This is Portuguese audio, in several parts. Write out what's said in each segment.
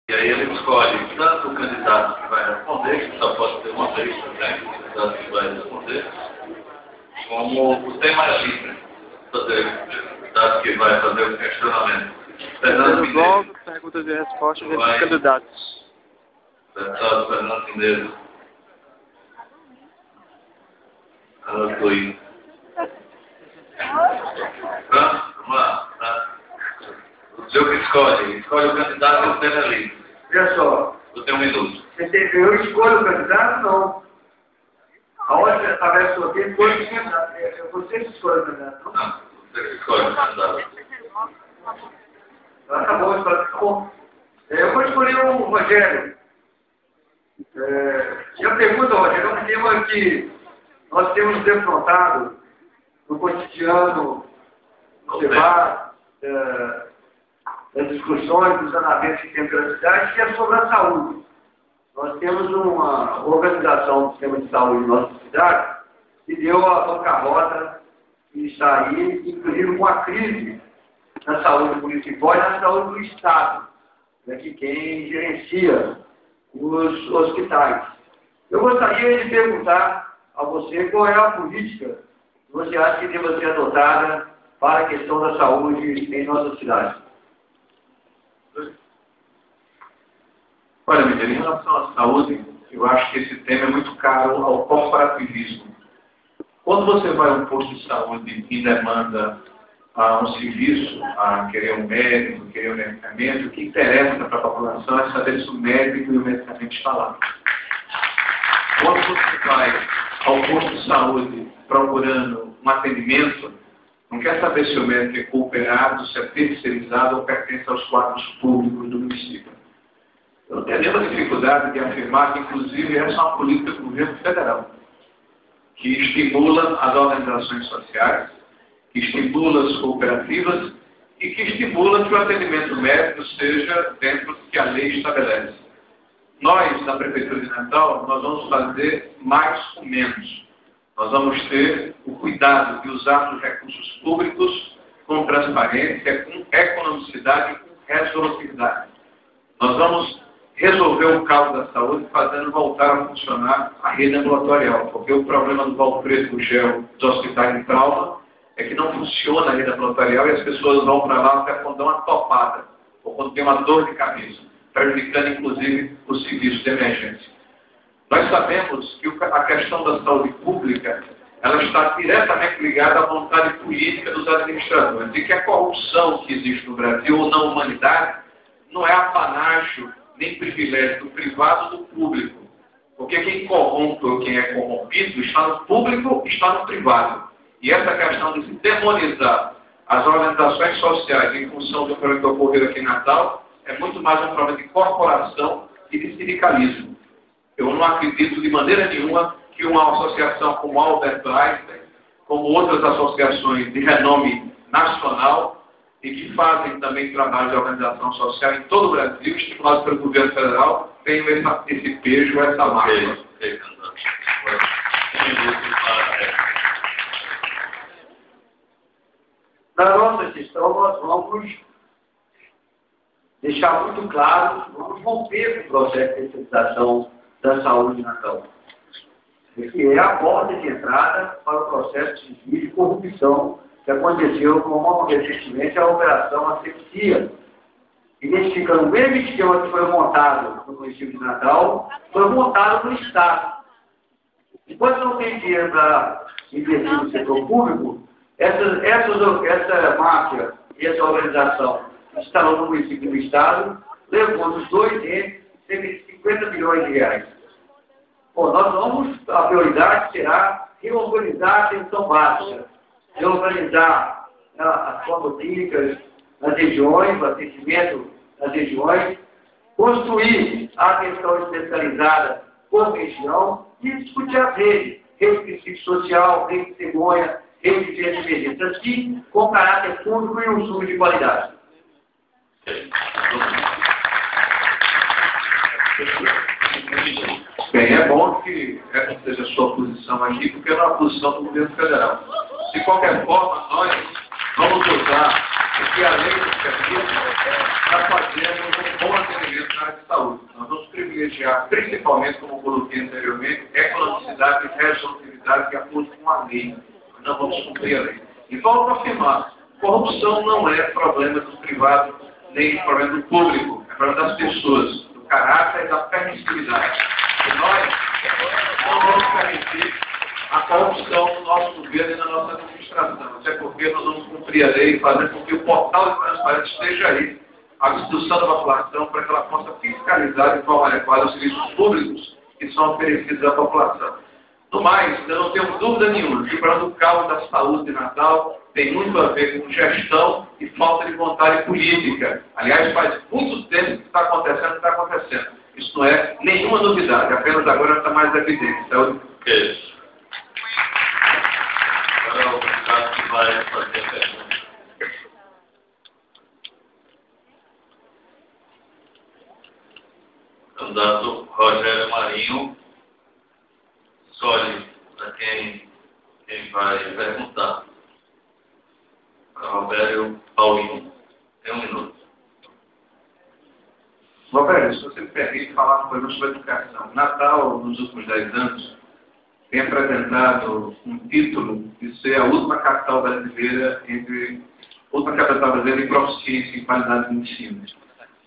E aí ele escolhe tanto o candidato que vai responder, que só pode ter uma vez também, o candidato que vai responder, como o tema é livre, fazer o candidato que vai fazer o questionamento. No bloco, perguntas e respostas entre os candidatos. Deputado Fernando Pinheiro. Aleluia. Pronto? Vamos lá. Tá? O senhor que escolhe o candidato e o tema é livre. Olha só. Eu tenho um minuto. Eu escolho o candidato, não. Aonde através do sorteio, escolhe o candidato. É você que escolhe o candidato, não? Não, você que escolhe o candidato. Acabou. Eu vou escolher o Rogério. Eu pergunto, Rogério, é um tema que nós temos defrontado no cotidiano, no debate, das discussões, dos andamentos que tem pela cidade, que é sobre a saúde. Nós temos uma organização do sistema de saúde na nossa cidade que deu a bancarrota e está aí, inclusive com a crise na saúde municipal e na saúde do Estado, que quem gerencia os hospitais. Eu gostaria de perguntar a você qual é a política que você acha que deva ser adotada para a questão da saúde em nossa cidade. Olha, Mineiro, em relação à saúde, eu acho que esse tema é muito caro ao corporativismo. Quando você vai a um posto de saúde e demanda um serviço, a querer um médico, querer um medicamento, o que interessa para a população é saber se o médico e o medicamento estão lá. Quando você vai ao posto de saúde procurando um atendimento, não quer saber se o médico é cooperado, se é terceirizado ou pertence aos quadros públicos do município. Eu não tenho nenhuma dificuldade de afirmar que, inclusive, essa é uma política do governo federal, que estimula as organizações sociais, que estimula as cooperativas e que estimula que o atendimento médico seja dentro do que a lei estabelece. Nós, da Prefeitura de Natal, nós vamos fazer mais com menos. Nós vamos ter o cuidado de usar os recursos públicos com transparência, com economicidade e com resolutividade. Nós vamos resolver o caos da saúde fazendo voltar a funcionar a rede ambulatorial, porque o problema do Valfredo do Gel dos hospitais de trauma é que não funciona a rede ambulatorial e as pessoas vão para lá até quando dão uma topada, ou quando tem uma dor de cabeça, prejudicando inclusive o serviço de emergência. Nós sabemos que a questão da saúde pública ela está diretamente ligada à vontade política dos administradores e que a corrupção que existe no Brasil ou na humanidade não é apanágio nem privilégio do privado ou do público. Porque quem corrompe ou quem é corrompido está no público, está no privado. E essa questão de se demonizar as organizações sociais em função do problema que ocorreu aqui em Natal é muito mais um problema de corporação e de sindicalismo. Eu não acredito de maneira nenhuma que uma associação como a Albert Einstein, como outras associações de renome nacional, e que fazem também trabalho de organização social em todo o Brasil, estimulados pelo governo federal, tenham esse peso, essa marca. Na nossa gestão, nós vamos deixar muito claro, vamos romper o processo de terceirização da saúde de Natal, que é a porta de entrada para o processo de desvio de corrupção que aconteceu como recentemente a operação Asepsia, identificando o mesmo esquema que foi montado no município de Natal, foi montado no Estado. Enquanto não tem dinheiro para investir no setor público, essa máfia e essa organização instalou no município do Estado, levou dos dois entes cerca de 50 milhões de reais. Bom, a prioridade será reorganizar a atenção básica, reorganizar as clínicas nas regiões, o atendimento nas regiões, construir a atenção especializada por região e discutir as redes, rede de psico social, rede de cegonha, rede de emergência, assim, com caráter público e um sumo de qualidade. Bem, é bom que essa seja a sua posição aqui, porque não é a posição do governo federal. De qualquer forma, nós vamos usar Porque além do serviço, nós fazemos um bom atendimento na área de saúde. Nós vamos privilegiar, principalmente, como eu coloquei anteriormente, economicidade, resolutividade de acordo com a lei. Nós não vamos cumprir a lei. E volto a afirmar, corrupção não é problema do privado, nem problema do público, é problema das pessoas, do caráter e da permissividade. E nós não vamos permitir a corrupção no nosso governo e na nossa administração, até porque nós vamos cumprir a lei e fazer com que o portal de transparência esteja aí, à disposição da população, para que ela possa fiscalizar de forma adequada os serviços públicos que são oferecidos à população. No mais, eu não tenho dúvida nenhuma que o problema do caos da saúde de Natal tem muito a ver com gestão e falta de vontade política. Aliás, faz muito tempo que está acontecendo. Isso não é nenhuma novidade, apenas agora está mais evidente. Então, Isso. Agora é o candidato que vai fazer a pergunta. Candidato Rogério Marinho, escolhe para quem vai perguntar. Roberto Paulinho, tem 1 minuto. Roberto, se você me permite falar um pouco sobre educação. Natal, nos últimos 10 anos, tem apresentado um título de ser a última capital brasileira em proficiência e qualidade do ensino.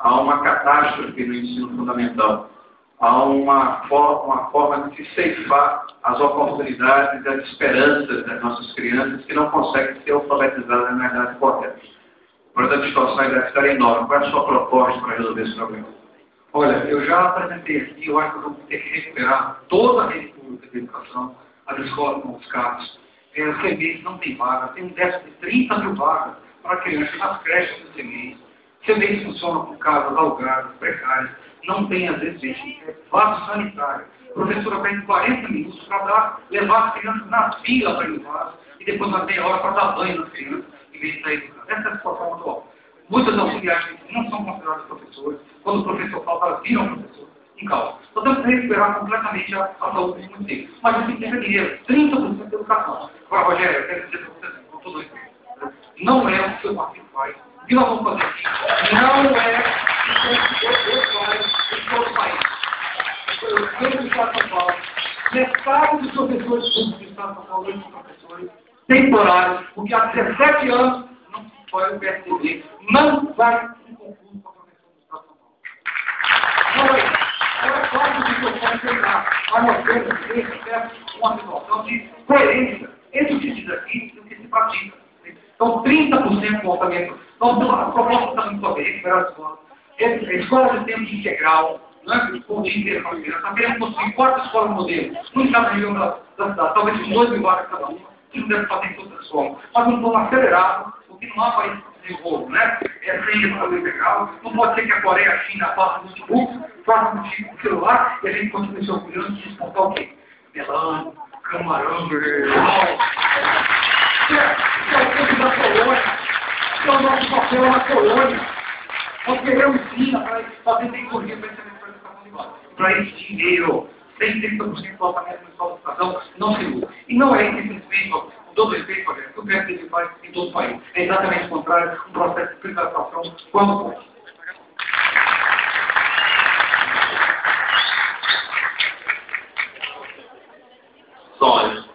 Há uma catástrofe no ensino fundamental. Há uma forma de se ceifar as oportunidades e as esperanças das nossas crianças que não conseguem ser alfabetizadas na idade correta. O problema da distorção deve estar enorme. Qual é a sua proposta para resolver esse problema? Olha, eu já apresentei aqui, eu acho que vamos ter que recuperar toda a rede pública de educação, as escolas com os carros. As CMEs não tem vaga, tem um déficit de 30 mil vagas para crianças nas creches dos CMEs. CMEs funcionam com casas alugadas, precárias, não tem, às vezes, vaso sanitário. A professora perde 40 minutos para levar as crianças na fila para ir no vaso e depois vai ter hora para dar banho nas crianças em vez de sair do carro. Essa é a situação atual. Muitas auxiliares não são consideradas professores. Quando o professor falta, elas viram professor. Em causa. Então temos que recuperar completamente a saúde dos municípios. Mas isso tem dinheiro, 30% de educação. Agora, Rogério, eu quero dizer para você, com todo respeito, não é o que o seu partido faz. O que nós vamos fazer aqui não é o que o seu faz em todo o país. Eu venho do Estado de São Paulo. Metade dos professores públicos do Estado de São Paulo são professores temporários, porque há 17 anos não se foi o PSDB, não vai um concurso para a professor do Estado de São Paulo. Não é. Agora, claro que o microfone terá a noção de uma situação de coerência entre o que se diz aqui e o que se pratica. Então, 30% do orçamento. Então, a proposta está muito bem, recuperar a escola. Escola de tempo integral, né? Com o dia inteiro para a criança. Nós queremos construir 4 escolas modelo, no estado da região da cidade, talvez com 2 mil vagas cada uma, que não deve fazer em todas as escolas. Mas não vamos acelerar, porque não há país para desenvolver, né? É sem escola integral. Não pode ser que a Coreia e a China façam notebook, façam um celular, e a gente continue se orgulhando de exportar o quê? Melão, camarão, é o tempo da colônia, é o nosso papel na colônia. Nós queremos sim para fazer tecnologia para a educação de base. Para esse dinheiro, 30% do orçamento municipal da educação, não se usa. E não é simplesmente, com todo respeito, o que o PSDB faz em todo o país. É exatamente o contrário, um processo de privatização quando pode. Sonhos.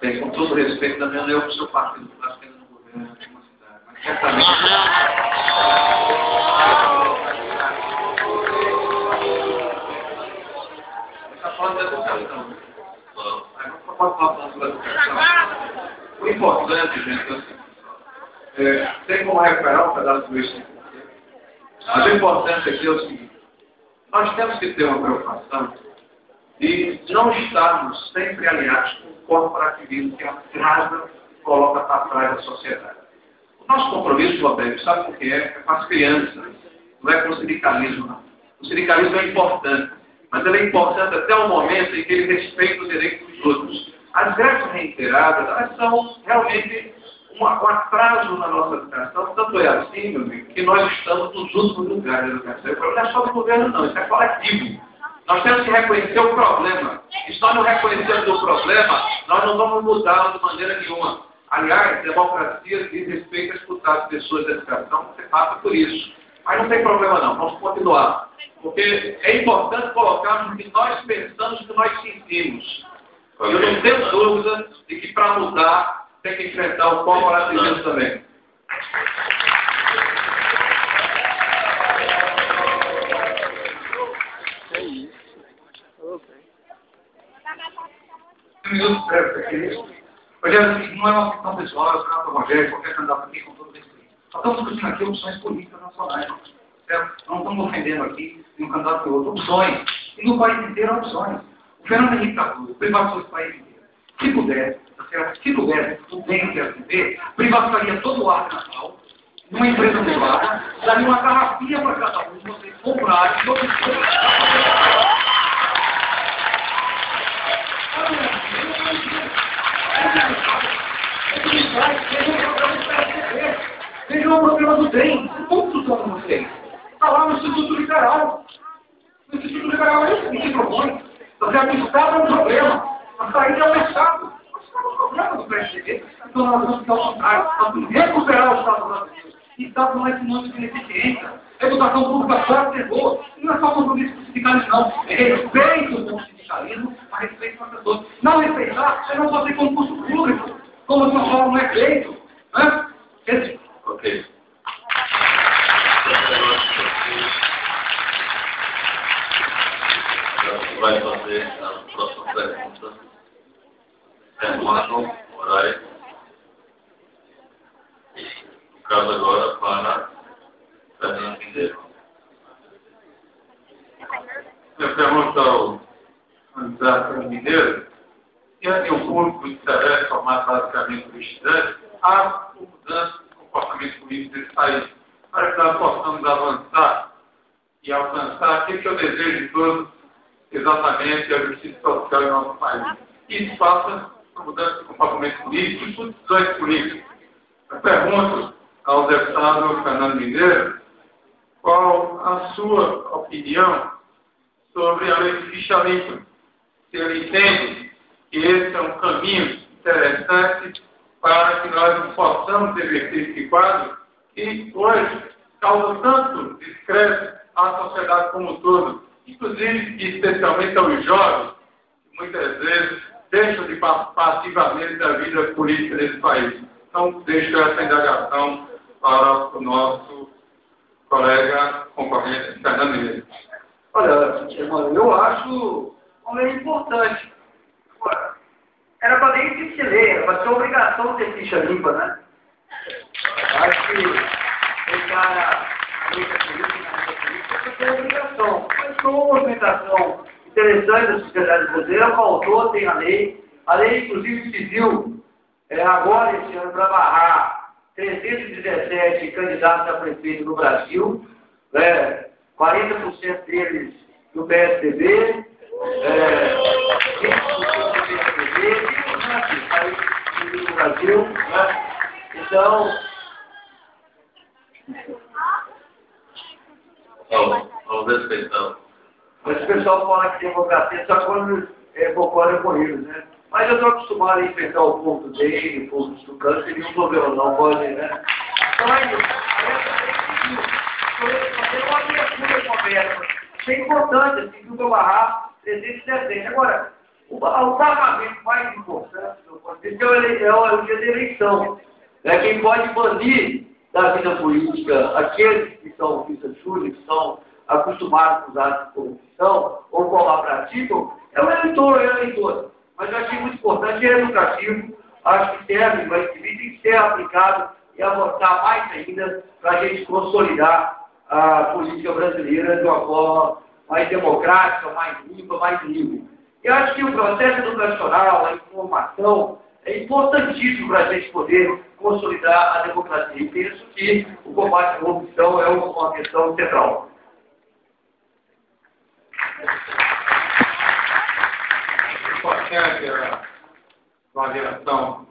Bem, com todo respeito, também não é o que o seu partido está tendo no governo de uma cidade. Mas certamente. Está falando da educação. Não pode falar da educação. O importante, gente, assim, tem como recuperar um pedaço do eixo. Mas o importante aqui é o seguinte: nós temos que ter uma preocupação de não estarmos sempre alinhados com o corporativismo que atrasa e coloca para trás a sociedade. O nosso compromisso, Roberto, sabe o que é? É com as crianças, não é com o sindicalismo, não. O sindicalismo é importante, mas ele é importante até o momento em que ele respeita os direitos dos outros. As greves reiteradas, elas são realmente um atraso na nossa educação, tanto é assim, meu amigo, que nós estamos nos últimos lugares da educação. O problema não é só do governo, não, isso é coletivo. Nós temos que reconhecer o problema. E se nós não reconhecermos o problema, nós não vamos mudá-lo de maneira nenhuma. Aliás, democracia diz respeito a escutar as pessoas da educação, você passa por isso. Mas não tem problema não, vamos continuar. Porque é importante colocarmos o que nós pensamos, o que nós sentimos. Eu não tenho dúvida de que para mudar tem que enfrentar o corporativismo também. É isso. Ok. Um minuto breve aqui. Rogério, não é uma questão pessoal, eu trato o Rogério, qualquer candidato aqui com todo respeito. Nós estamos discutindo aqui opções políticas nacionais, certo? Não estamos ofendendo aqui um candidato e outro. Opções. E no país inteiro há opções. O Fernando Henrique Cardoso privatizou esse país inteiro. Se puder, tá certo? Se puder, o bem que viver, privatizaria todo o ar nacional, numa empresa privada, daria uma garrafinha para cada um, vocês comprarem, todo mundo. Veja o problema do trem. Como funciona o trem? Está lá no Instituto Liberal. O Instituto Liberal é isso que se propõe. O Estado é um problema. A saída é o Estado. O Estado é um problema do PSDB. Então nós vamos ficar ao contrário. Nós vamos recuperar o Estado brasileiro. Estado não é sinônimo de ineficiência. A educação pública só ser boa. Não é só compromisso com o sindicalismo, não. É respeito com o sindicalismo, mas respeito com as pessoas. Não respeitar, você não pode ter concurso público. Como a São Paulo não é feito. Né? Ok. Vai fazer a próxima pergunta. Hermano Moraes. No caso agora para Fernando Mineiro. Eu pergunto ao candidato Mineiro, e aí o público interessa, mais basicamente o estudante, a mudança do comportamento político desse país, para que nós possamos avançar e alcançar aquilo que eu desejo de todos, exatamente a justiça social em nosso país. Isso passa por mudança de comportamento político e por decisões políticas. Eu pergunto ao deputado Fernando Mineiro qual a sua opinião sobre a lei de ficha limpa. Se ele entende que esse é um caminho interessante para que nós possamos reverter esse quadro que hoje causa tanto descrédito à sociedade como um todo, inclusive e especialmente aos jovens, que muitas vezes deixam de participar ativamente da vida política desse país. Então, deixo essa indagação para o nosso colega concorrente, Fernando Mineiro. Olha, irmão, eu acho uma lei importante. Agora, era para nem existir lei, era para ser obrigação de ter ficha limpa, né? Acho que pegar a luta política é ter obrigação. Mas foi uma movimentação interessante da sociedade brasileira, faltou, tem a lei. A lei, inclusive, pediu agora, esse ano, para barrar 317 candidatos a prefeito no Brasil, 40% deles do PSDB, 20% do PSDB, e no Brasil, né? Então... Vamos respeitar. Esse pessoal fala que democracia só quando concorda com eles, né? Mas eu estou acostumado a enfrentar o povo dele, o povo do câncer, sem nenhum problema, não pode, né? Então é isso. Isso é importante, assim, que o barrar 370. Agora, o barramento mais importante do ponto de vista é o dia da eleição. Quem pode banir da vida política aqueles que são vistas júri, que são acostumados com os atos de corrupção, ou como a praticam, é o eleitor, Mas eu achei muito importante, é educativo, acho que serve, mas tem que ser aplicado e avançar mais ainda para a gente consolidar a política brasileira de uma forma mais democrática, mais limpa, mais livre. Eu acho que o processo educacional, a informação, é importantíssimo para a gente poder consolidar a democracia. E penso que o combate à corrupção é uma questão central. Importante a avaliação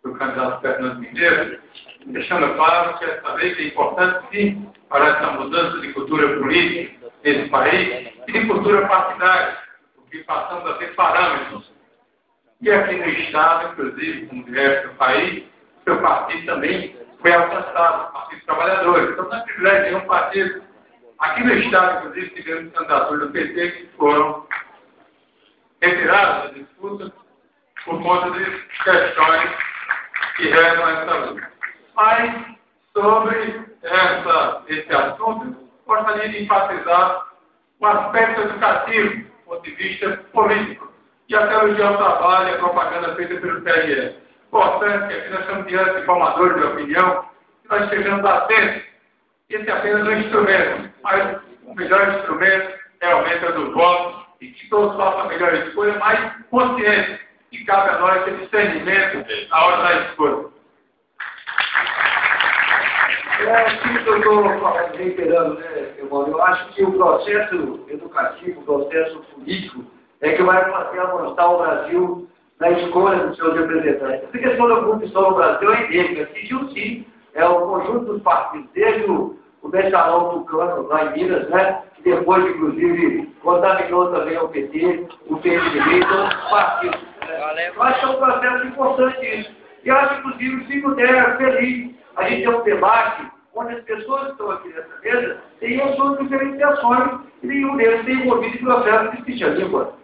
do candidato Fernando Mineiro, deixando claro que essa lei é importante, sim, para essa mudança de cultura política nesse país, e de cultura partidária, porque passamos a ter parâmetros. E aqui no Estado, inclusive, como no resto do país, o seu partido também foi alcançado, o Partido dos Trabalhadores. Então, não é privilégio de um partido. Aqui no Estado, inclusive, tivemos candidaturas do PT que foram retiradas da disputa por conta de questões que rezam essa luta. Mas, sobre esse assunto, gostaria de enfatizar o aspecto educativo, do ponto de vista político, e até hoje é o trabalho e a propaganda feita pelo TRE. Portanto, que aqui nós estamos diante de formadores de opinião, que nós estejamos atentos. Esse é apenas um instrumento, mas o melhor instrumento realmente é o do voto, e que todos façam a melhor escolha, mais consciente, e cabe a nós ter discernimento na hora da escolha. Aquilo que eu estou reiterando, né, Evandro? Eu acho que o processo educativo, o processo político, é que vai fazer avançar o Brasil na escolha dos seus representantes. Essa questão da corrupção no Brasil é endêmica. Existiu sim, é o conjunto dos partidos, desde o mensalão Tucano, lá em Minas, né, que depois, inclusive, contaminou também o PT, o PMDB, todos os partidos. Né. Eu acho que é um processo importante isso. E acho, inclusive, se puder, feliz, a gente tem um debate onde as pessoas que estão aqui nessa mesa têm as suas diferenciações e nenhum deles tem envolvido em processo de ficha-língua.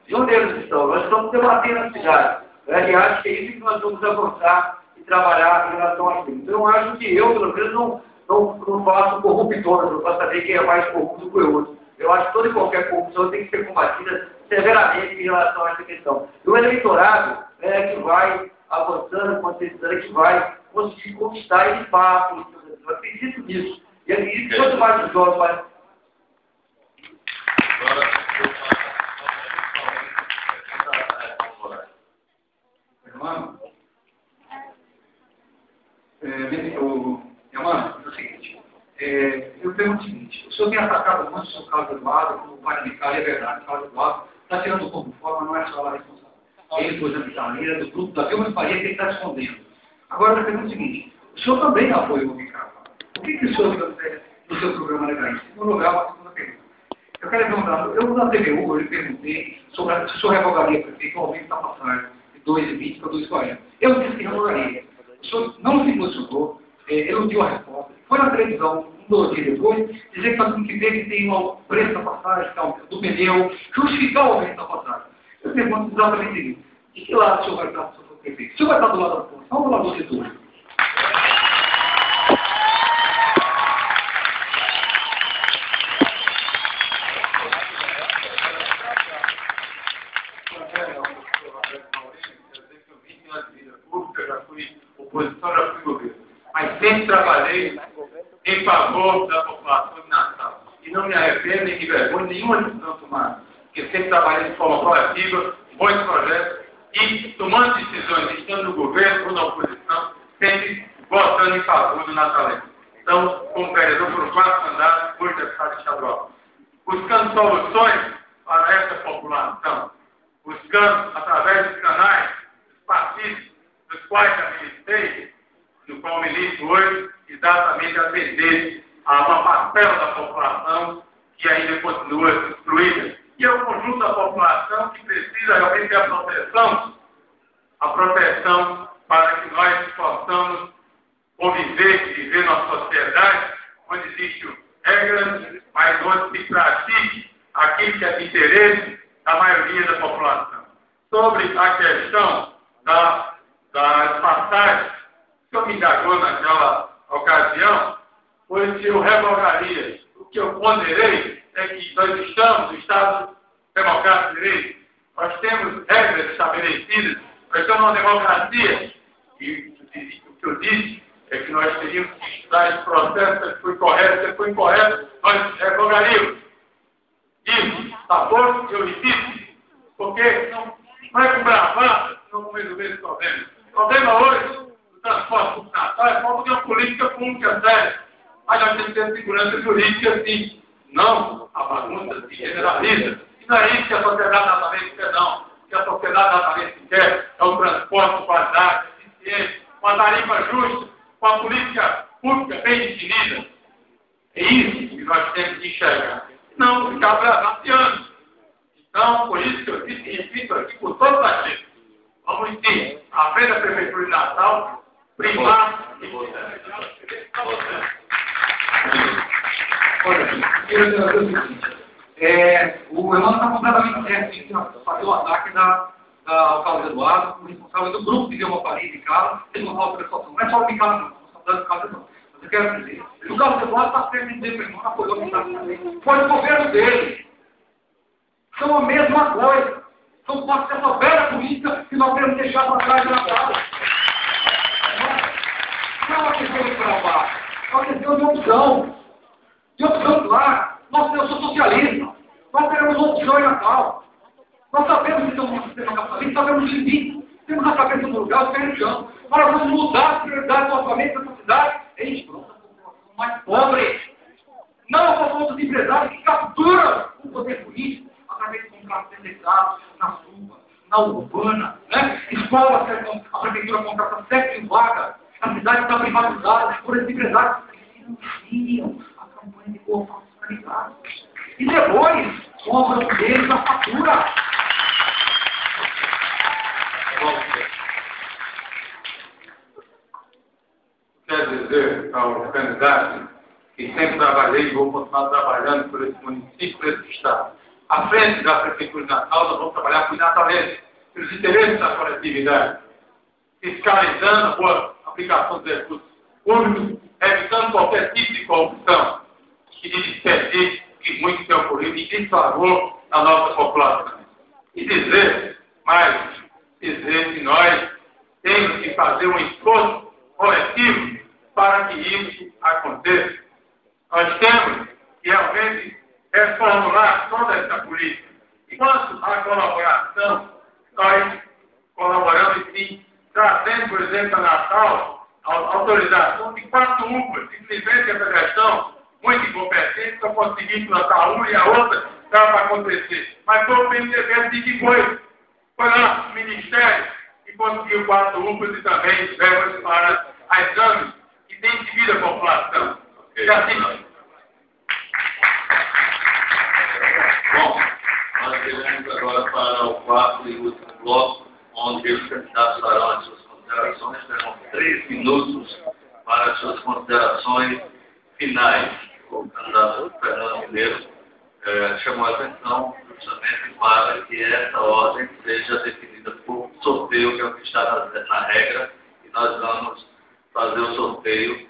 Nenhum deles estão. Nós estamos debatendo a cidade. E acho que é isso que nós vamos avançar e trabalhar em relação a isso. Então, eu acho que eu, pelo menos, não faço corruptor, não posso saber quem é mais corrupto que o outro. Eu acho que toda e qualquer corrupção tem que ser combatida severamente em relação a essa questão. E o eleitorado é que vai avançando, conscientizando, que vai conseguir conquistar ele fácil. Eu acredito nisso. E acredito que quanto mais os jovens vai. Irmão, é o seguinte, eu pergunto o seguinte, o senhor tem atacado muito o seu Carlos Eduardo, como o pai de Micael, é verdade, Carlos Eduardo está tirando como forma, não é só lá responsável. Ele, por exemplo, Italeira, do grupo da Vilma Faria, que ele está escondendo. Agora, eu pergunto o seguinte, o senhor também apoiou o Ricardo. O que o senhor no seu programa legalista? No lugar, uma segunda pergunta. Eu quero perguntar, eu na TVU, eu lhe perguntei sobre se o senhor revogaria prefeito ao aumento da passagem de 2,20 para 2,40. Eu disse que revogaria. O senhor não se emocionou, eludiu a resposta. Foi na televisão, 2 dias depois, dizer que nós temos que ver que tem o preço da passagem, do pneu, justificar o aumento da passagem. Eu pergunto exatamente isso. De que lado o senhor vai estar, se o senhor for prefeito? O senhor vai estar do lado da população ou do lado do setor? Já fui oposição, já fui governo. Mas sempre trabalhei em favor da população de Natal. E não me arrependo nem me vergonho nenhuma decisão tomada. Porque sempre trabalhei de forma proativa, bons projetos e tomando decisões, estando no governo ou na oposição, sempre votando em favor do natalense. Então, como vereador por 4 mandatos, hoje deputado estadual. Buscando soluções para essa população. Buscando, através dos canais, dos partidos, dos quais já militei, no qual milito hoje, exatamente atender a uma parcela da população que ainda continua excluída. E é o conjunto da população que precisa realmente ter a proteção para que nós possamos conviver e viver numa sociedade onde existem regras, mas onde se pratique aquilo que é de interesse da maioria da população. Sobre a questão das passagens, o senhor me indagou naquela ocasião, foi se eu revogaria. O que eu ponderei é que nós estamos no Estado Democrático de Direito, nós temos regras estabelecidas, nós estamos numa democracia, e o que eu disse é que nós teríamos que estudar esse processo, se foi correto, se foi incorreto, nós revogaríamos. Isso, tá bom? Eu insisto, porque não é com bravata que não vamos resolver esse problema. O problema hoje do transporte público natal é falta de uma política pública séria. Mas nós temos que ter segurança jurídica, sim. Não a bagunça se generaliza. E não é isso que a sociedade natalense quer, não. O que a sociedade natalense quer é o transporte de qualidade, eficiente, com a tarifa justa, com a política pública bem definida. É isso que nós temos que enxergar. não ficar braçateando. Então, por isso que eu disse e repito aqui por todos os gente. Vamos sim, à frente da Prefeitura de Natal, primar e votar. Olha, eu dizer o seguinte, o Elano está completamente certo em fazer o ataque ao Carlos Eduardo, o responsável do grupo de Demofaria de Carlos, responsável pela situação. Não é só de Carlos, não, responsável do Carlos Eduardo. Mas eu quero dizer, o Carlos Eduardo está certo em dizer que ele não apoiou o Estado também. Foi o governo dele. São a mesma coisa. Não pode ser essa velha política que nós temos deixado para trás de Natal. Não é uma questão de trabalho, é uma questão de opção. De opção clara. Nós temos o socialismo. Nós teremos opção em Natal. Nós sabemos que temos um sistema capitalista, sabemos limite. Temos a cabeça no lugar, os pés no chão. Nós vamos mudar as prioridades do orçamento dessa cidade. Eles pronto, a população mais pobre. Não a população dos empresários que capturam o poder político através de contratos terceirizados na rua, na urbana, né? Escolas, a prefeitura contrata 7 vagas. A cidade está privatizada por esses empresários que financiam a campanha de corrupção fiscalizada. E depois, cobram deles a fatura. Quer dizer ao candidato que sempre trabalhei e vou continuar trabalhando por esse município, por esse estado. À frente da Prefeitura de Natal, nós vamos trabalhar por natalenses, pelos interesses da coletividade, fiscalizando a boa aplicação dos recursos públicos, evitando qualquer tipo de corrupção e de desperdício que muito tem ocorrido e desfavor da nossa população. E dizer que nós temos que fazer um esforço coletivo para que isso aconteça. Nós temos que realmente reformular toda essa política. E quanto à colaboração, nós colaboramos sim, trazendo, por exemplo, a Natal, a autorização de 4 UPAs, simplesmente essa gestão muito incompetente, para conseguir implantar uma e a outra para acontecer. Mas foi o PMDB que foi lá no Ministério e conseguiu 4 UPAs e também verbas para exames que tem devido à população. Okay. Assim, Bom, nós iremos agora para o 4º e último bloco, onde os candidatos farão as suas considerações. Terão 3 minutos para as suas considerações finais. O candidato Fernando Mineiro chamou a atenção justamente para que essa ordem seja definida por sorteio, que é o que está na regra, e nós vamos fazer o sorteio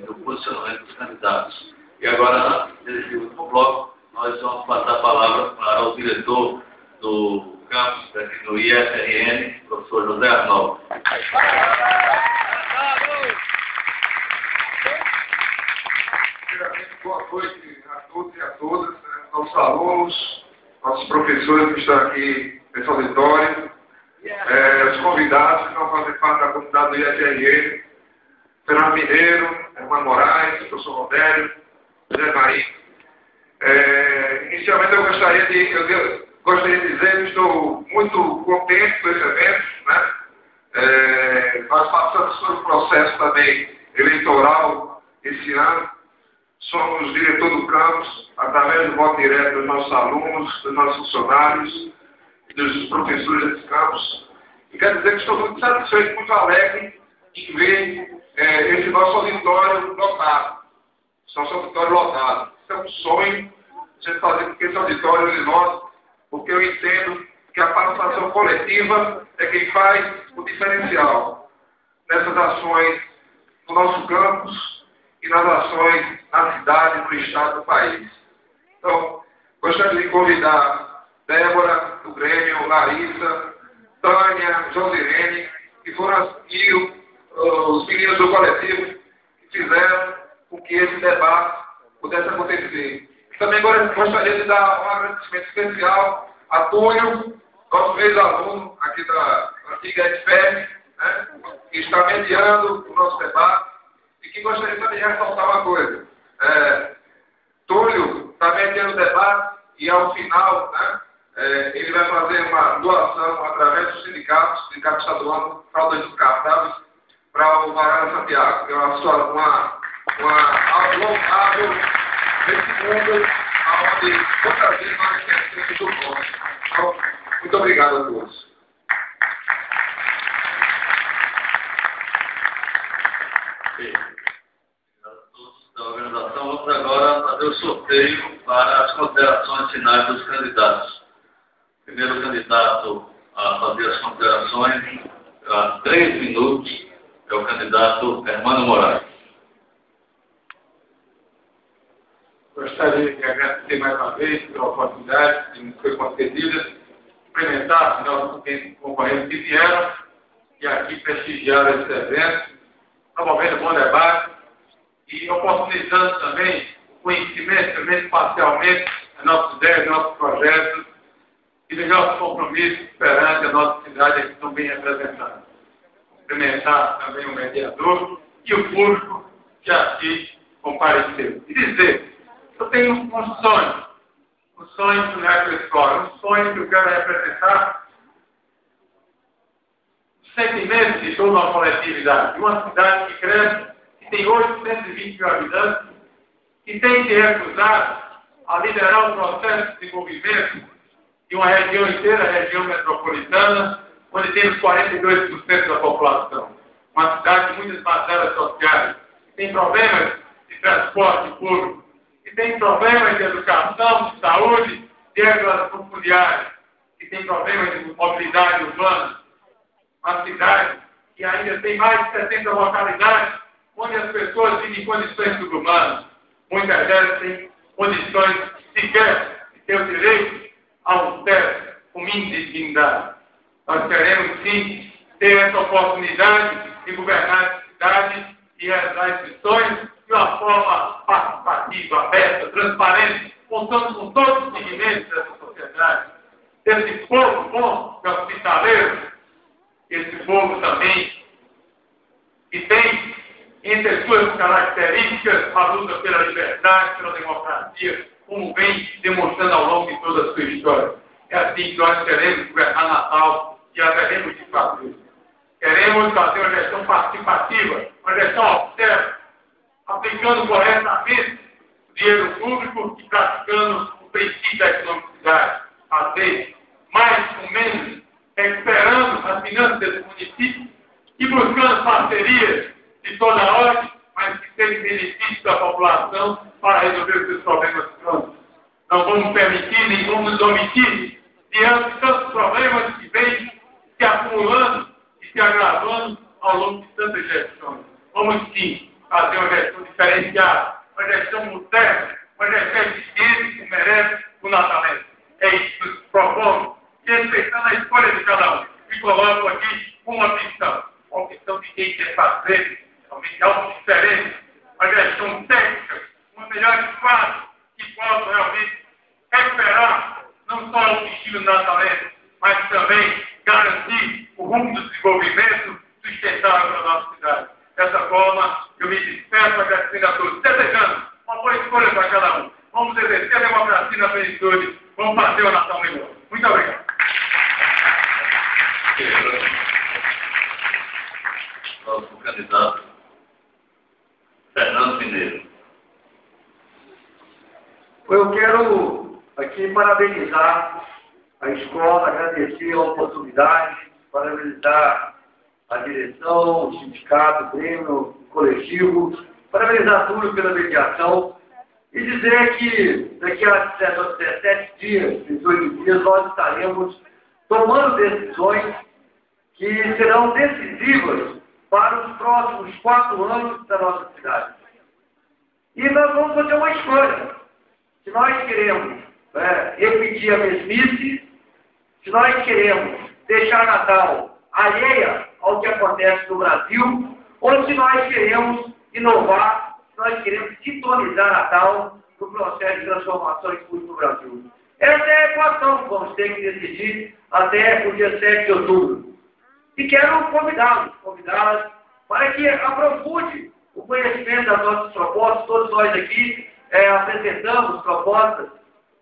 do posicionamento dos candidatos. E agora, antes desse último bloco, nós vamos passar a palavra para o diretor do campus aqui no IFRN, professor José Arnaldo. Boa noite a todos e a todas, nossos alunos, nossos professores que estão aqui nesse auditório, os convidados que vão fazer parte da comunidade do IFRN, Fernando Mineiro, Hermano Moraes, professor Rodério, José Marinho. Inicialmente eu gostaria de dizer que estou muito contente com esse evento, né? Nós passamos por um processo também eleitoral esse ano. Somos diretor do campus, através do voto direto dos nossos alunos, dos nossos funcionários, dos professores desse campus. E quero dizer que estou muito satisfeito, muito alegre em ver esse nosso auditório lotado. Nosso auditório lotado. Isso é um sonho, a gente fazer com que esse auditório ele lote, porque eu entendo que a participação coletiva é quem faz o diferencial nessas ações no nosso campus e nas ações na cidade, no estado do país. Então, gostaria de convidar Débora, do Grêmio, Larissa, Tânia, Josirene, que foram os meninos do coletivo que fizeram com que esse debate pudesse acontecer. Também gostaria de dar um agradecimento especial a Túlio, nosso ex-aluno aqui da antiga EFPER, né, que está mediando o nosso debate, e que gostaria também de ressaltar uma coisa. Túlio está mediando o debate e, ao final, né, ele vai fazer uma doação através do sindicato estadual, fraldas descartáveis, para o Varela Santiago, que é uma louvável nesse mundo e outra vez nós temos tudo bom. Então, muito obrigado a todos. Da organização, vamos agora fazer o sorteio para as considerações finais dos candidatos. O primeiro candidato a fazer as considerações, há 3 minutos, é o candidato Hermano Moraes. Gostaria de agradecer mais uma vez pela oportunidade que nos foi concedida, cumprimentar os nossos concorrentes que vieram e aqui prestigiar esse evento, promovendo um bom debate e oportunizando também o conhecimento, também parcialmente, das nossas ideias, dos nossos projetos e dos nossos compromissos perante a nossa cidade que estão bem representados. Cumprimentar também o mediador e o público que aqui compareceu. E dizer, eu tenho um sonho do Neto Escola, um sonho que eu quero representar os sentimentos de toda uma coletividade, de uma cidade que cresce, que tem hoje 120 mil habitantes, que tem se recusado a liderar o processo de desenvolvimento de uma região inteira, a região metropolitana, onde temos 42% da população. Uma cidade com muitas batalhas sociais, que tem problemas de transporte público, que tem problemas de educação, de saúde, de regulação fundiária, que tem problemas de mobilidade urbana. Uma cidade que ainda tem mais de 70 localidades onde as pessoas vivem em condições subhumanas. Muitas delas têm condições sequer de ter o direito a um teto, um mínimo de dignidade. Nós queremos, sim, ter essa oportunidade de governar a cidade e realizar esses sonhos de uma forma participativa, aberta, transparente, contando com todos os segmentos dessa sociedade. Esse povo bom, que é hospitaleiro, esse povo também que tem entre as suas características a luta pela liberdade, pela democracia, como vem demonstrando ao longo de toda a sua história. É assim que nós queremos governar Natal e haveremos de fazer. Queremos fazer uma gestão participativa, uma gestão austera, aplicando corretamente o dinheiro público e praticando o princípio da economicidade. Fazer mais com menos, recuperando as finanças desse município e buscando parcerias de toda ordem, mas que sejam benefícios da população para resolver os seus problemas crônicos. Não vamos permitir, nem vamos nos omitir diante de tantos problemas que vêm se acumulando e se agravando ao longo de tantas gestões. Vamos sim fazer uma gestão diferenciada, uma gestão moderna, uma gestão eficiente que merece o natalense. É isso que nos propomos, respeitando a escolha de cada um. E coloco aqui uma opção de quem quer fazer, realmente algo diferente, uma gestão técnica, uma melhor espaço que possa realmente recuperar não só o estilo natalense, mas também garantir o rumo do desenvolvimento sustentável da nossa cidade. Dessa forma, eu me despeço agradecendo a todos, desejando uma boa escolha para cada um. Vamos exercer a democracia na plenitude, vamos fazer o Natal melhor. Muito obrigado. Próximo candidato, Fernando Mineiro. Eu quero aqui parabenizar a escola, agradecer a oportunidade, parabenizar a direção, o sindicato, o grêmio, o coletivo, parabenizar tudo pela mediação e dizer que daqui a 17 dias, 18 dias, nós estaremos tomando decisões que serão decisivas para os próximos 4 anos da nossa cidade. E nós vamos fazer uma escolha. Se nós queremos repetir a mesmice, se nós queremos deixar Natal alheia ao que acontece no Brasil, ou se nós queremos inovar, se nós queremos sintonizar Natal no processo de transformação em curso no Brasil. Essa é a equação que vamos ter que decidir até o dia 7 de outubro. E quero convidá-las para que aprofunde o conhecimento das nossas propostas. Todos nós aqui apresentamos propostas,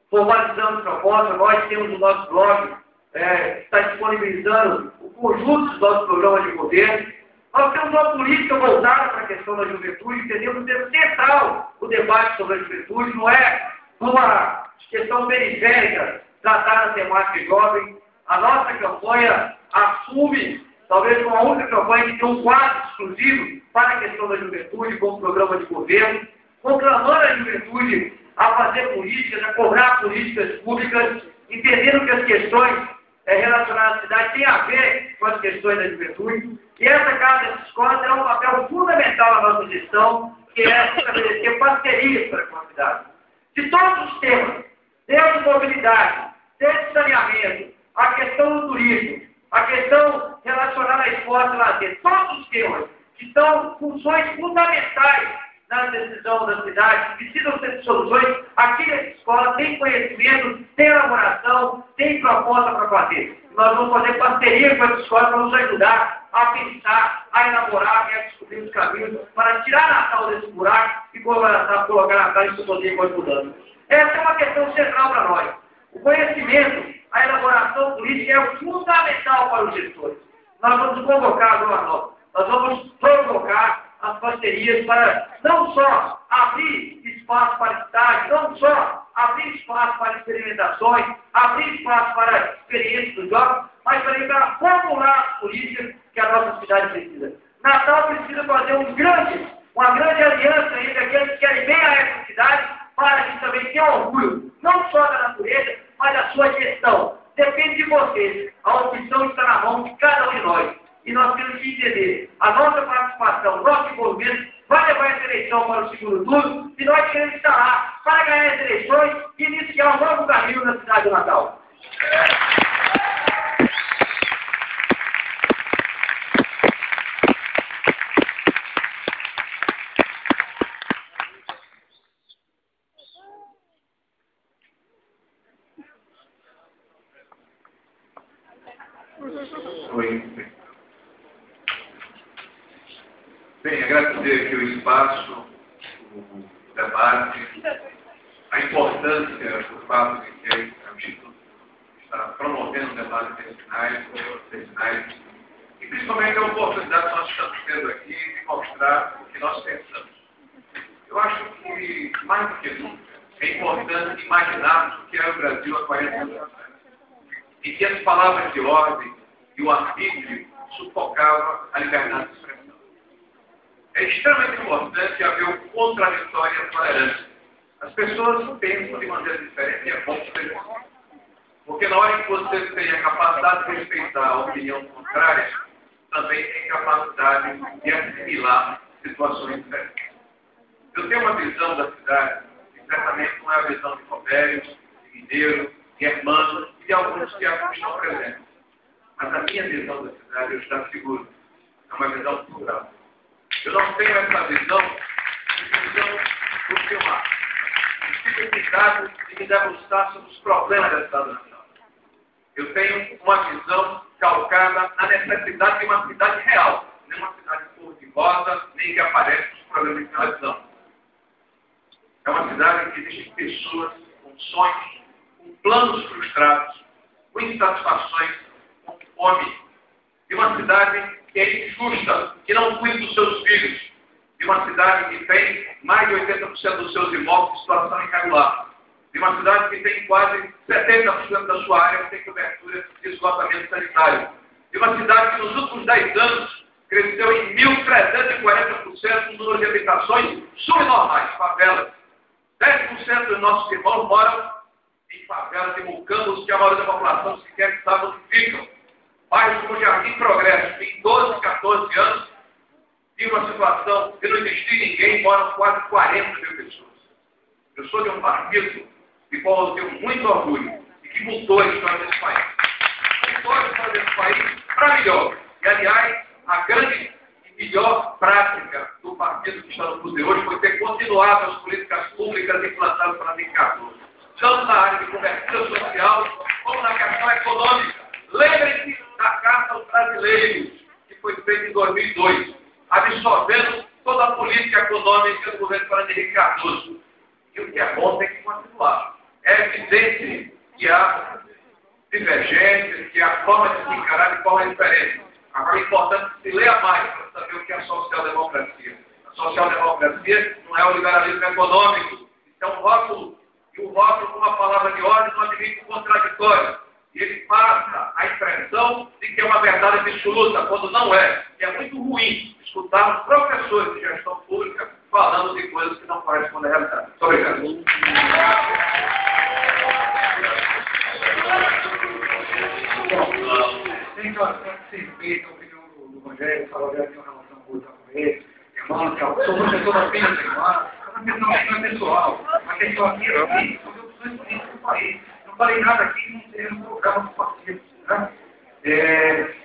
formalizamos propostas, nós temos o nosso blog, está disponibilizando o conjunto dos nossos programas de governo. Nós temos uma política voltada para a questão da juventude, entendemos ser central o debate sobre a juventude, não é uma questão periférica, tratar a temática jovem. A nossa campanha assume, talvez uma única campanha que tem um quadro exclusivo para a questão da juventude, como programa de governo, conclamando a juventude a fazer políticas, a cobrar políticas públicas, entendendo que as questões relacionadas à cidade têm a ver com as questões da juventude. E essa Casa das Escolas terá um papel fundamental na nossa gestão, que é estabelecer parcerias para com a cidade. Se todos os temas, desde mobilidade, desde saneamento, a questão do turismo, a questão relacionada a esporte e lazer, todos os temas que são funções fundamentais na decisão da cidade, precisam ser soluções, aqui nessa escola tem conhecimento, tem elaboração, tem proposta para fazer. Nós vamos fazer parceria com essa escola para nos ajudar a pensar, a elaborar e a descobrir os caminhos para tirar Natal desse buraco e colocar Natal em seu poder mudando. Essa é uma questão central para nós. O conhecimento, a elaboração política é fundamental para os gestores. Nós vamos convocar agora, nós vamos provocar as parcerias para não só abrir espaço para estágio, não só abrir espaço para experimentações, abrir espaço para experiências dos jovens, mas também para formular as políticas que a nossa cidade precisa. Natal precisa fazer uma grande aliança entre aqueles que querem bem a essa cidade, para que também tenha orgulho, não só da natureza, mas da sua gestão. Depende de vocês. A opção está na mão de cada um de nós. E nós temos que entender, a nossa participação, nosso envolvimento, vai levar essa eleição para o segundo turno, e nós queremos estar lá para ganhar as eleições e iniciar um novo caminho na cidade do Natal. Oi. Bem, agradecer aqui o espaço, o debate, a importância do fato de que o Instituto está promovendo o debate vecinais, e principalmente a oportunidade que nós estamos tendo aqui de mostrar o que nós pensamos. Eu acho que, mais do que nunca, é importante imaginarmos o que era o Brasil há 40 anos atrás, e que as palavras de ordem e o arbítrio sufocavam a liberdade de expressão. É extremamente importante haver o contraditório e a tolerância. As pessoas pensam de maneira diferente e é bom que seja assim. Porque na hora que você tem a capacidade de respeitar a opinião contrária, também tem capacidade de assimilar situações diferentes. Eu tenho uma visão da cidade, que certamente não é a visão de Robério, de Mineiro, de Hermano e de alguns que estão presentes. Mas a minha visão da cidade, eu estou seguro, é uma visão plural. Eu não tenho essa visão do filmar. Eu tive cuidado de me debruçar sobre os problemas da cidade nacional. Eu tenho uma visão calcada na necessidade de uma cidade real, nem uma cidade cor-de-rosa, nem que aparece nos programas de televisão. É uma cidade em que existem pessoas com sonhos, com planos frustrados, com insatisfações, com fome. E uma cidade que é injusta, que não cuida dos seus filhos. De uma cidade que tem mais de 80% dos seus imóveis em situação irregular. De uma cidade que tem quase 70% da sua área que tem cobertura de esgotamento sanitário. De uma cidade que nos últimos 10 anos cresceu em 1.340% no número de habitações subnormais, favelas. 10% dos nossos irmãos moram em favelas e mucambos que a maioria da população sequer sabe onde ficam. Bairros como Jardim Progresso, em 12, 14 anos, de uma situação que não existia ninguém, moram quase 40 mil pessoas. Eu sou de um partido de qual eu tenho muito orgulho e que mudou a história desse país. Mudou a história desse país para melhor. E, aliás, a grande e melhor prática do partido que está no poder hoje foi ter continuado as políticas públicas implantadas para Henrique Cardoso, tanto na área de cobertura social como na questão econômica. Lembrem-se da Carta aos Brasileiros, que foi feita em 2002, absorvendo toda a política econômica do governo Fernando Henrique Cardoso. E o que é bom tem que continuar. É evidente que há divergências, que há forma de se encarar de forma diferente. Agora é importante que se leia mais para saber o que é a social-democracia. A social-democracia não é o liberalismo econômico, isso é um rótulo e o voto com uma palavra de ordem não admite contraditório. E ele passa a impressão de que é uma verdade absoluta, quando não é. E é muito ruim escutar professores de gestão pública falando de coisas que não correspondem à realidade. Muito obrigado. Tem que respeito a opinião do Rogério, falou que tem uma relação boa com ele. Irmão, sou professor da filha da irmã, a questão não é pessoal. A questão aqui é assim, eu opções políticas do país. Não falei nada aqui, não sei no programa do partido. Né?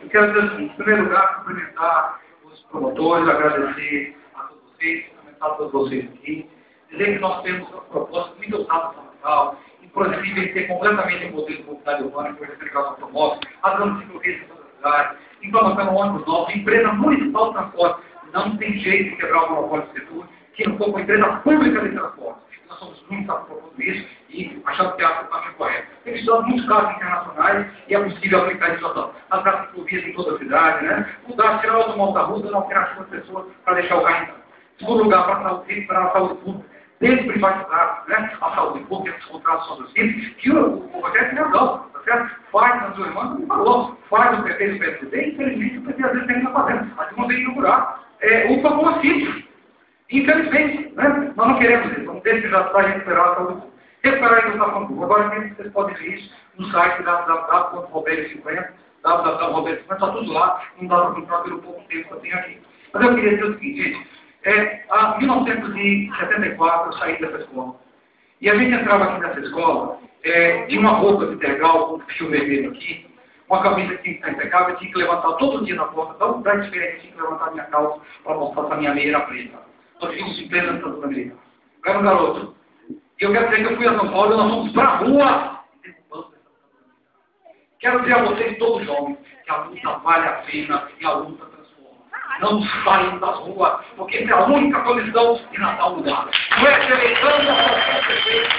Eu quero dizer assim, em primeiro lugar, cumprimentar os promotores, agradecer a todos vocês, cumprimentar a todos vocês aqui, dizer que nós temos uma proposta muito ousada para Natal, inclusive inverter completamente o modelo de mobilidade urbana que hoje a delegação promove, adando ciclovias em todas as cidades, implementando ônibus novos, empresa municipal de transporte. Não tem jeito de quebrar o monopólio do setor, que não for uma empresa pública de transporte. Nós somos muitos a propondo isso e achamos que é a caminho correto. Tem estudado muitos casos internacionais e é possível aplicar isso a as ciclovias em toda a cidade, né? Mudar, tirar o automóvel da rua, não alterar as pessoas para deixar o carro entrar. Segundo lugar, para a saúde pública. Desprivatizar, né? A saúde pública, os contratos são simples, que o Rogério tem razão, tá certo? Faz na sua irmã, como falou, faz o PT e o PSD, infelizmente o PT às vezes termina fazendo, mas não tem que inaugurar o famoso sítio. Infelizmente, né? Nós não queremos isso, vamos desprivatizar e recuperar a saúde pública. Recuperar a educação pública. Agora vocês podem ver isso no site www.roberto50, www.roberto50, está tudo lá, não dá para comprar pelo pouco tempo que eu tenho aqui. Mas eu queria dizer o seguinte, gente, em 1974 eu saí dessa escola. E a gente entrava aqui nessa escola, tinha uma roupa de tergal, com fio vermelho aqui, uma camisa que tinha que estar impecável, eu tinha que levantar todo dia na porta, dar um lugar diferente, tinha que levantar a minha calça para mostrar se a minha meia era preta. Nós vimos em plena ditadura americana. Eu era um garoto. E eu quero dizer que eu fui a São Paulo e nós fomos para a rua. Quero dizer a vocês, todos jovens, que a luta vale a pena e a luta transforma. Não saiam das ruas, porque essa é a única condição de Natal mudar. Não é ser elegante ao qualquer prefeito,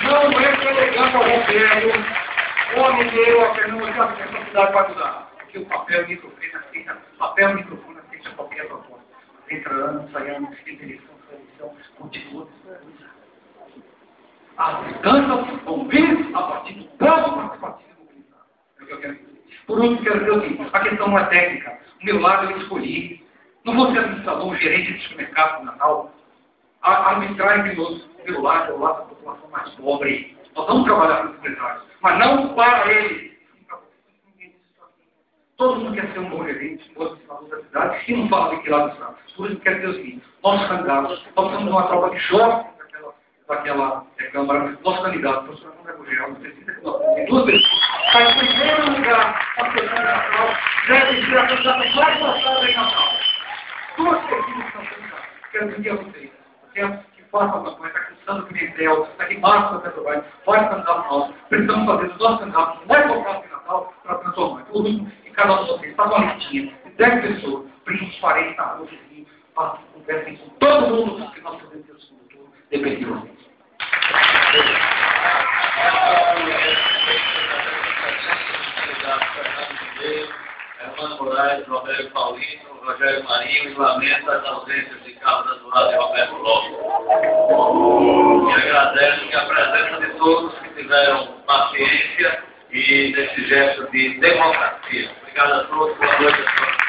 não é ser elegante ao governo, o homem deu a pergunta que a cidade vai mudar. Porque o papel microfone aceita qualquer proposta. Entra ano, sai ano, eleição, continua. As mudanças vão vir a partir do povo participativo mobilizado. É o que eu quero dizer. Por último, quero dizer o seguinte, a questão não é técnica. O meu lado eu escolhi. Não vou ser administrador, um gerente de supermercado no Natal. Arbitrar entre o meu lado da população mais pobre. Nós vamos trabalhar com os empresários, mas não para eles. Todo mundo quer ser um bom gerente, um bom administrador da cidade, e não fala de que lado está. Por isso, quero dizer o seguinte, nossos candidatos, nós temos uma tropa de jovens daquela Câmara, nosso candidato, o professor André Gugel, precisa que nós temos duas pessoas. Mas, em primeiro lugar, a questão de Natal deve ser a candidata mais votada em Natal. Duas pessoas que estão candidatas. Quero dizer a vocês, que façam a campanha, está cruzando o Pimentel, está aqui embaixo da Petrobras, faz candidato nosso. Precisamos fazer os nossos candidatos mais votados em Natal para transformar. Por último, e cada um de vocês, está uma listinha de 10 pessoas, primos, parentes, na rua, para que conversem com todo mundo, que nós podemos ter o segundo turno, depende de vocês. Hermano Moraes, Roberto Paulino, Rogério Marinho, e lamenta as ausências de Carlos Azulado e Roberto Lopes. E agradece a presença de todos que tiveram paciência e desse gesto de democracia. Obrigado a todos, boa noite a todos.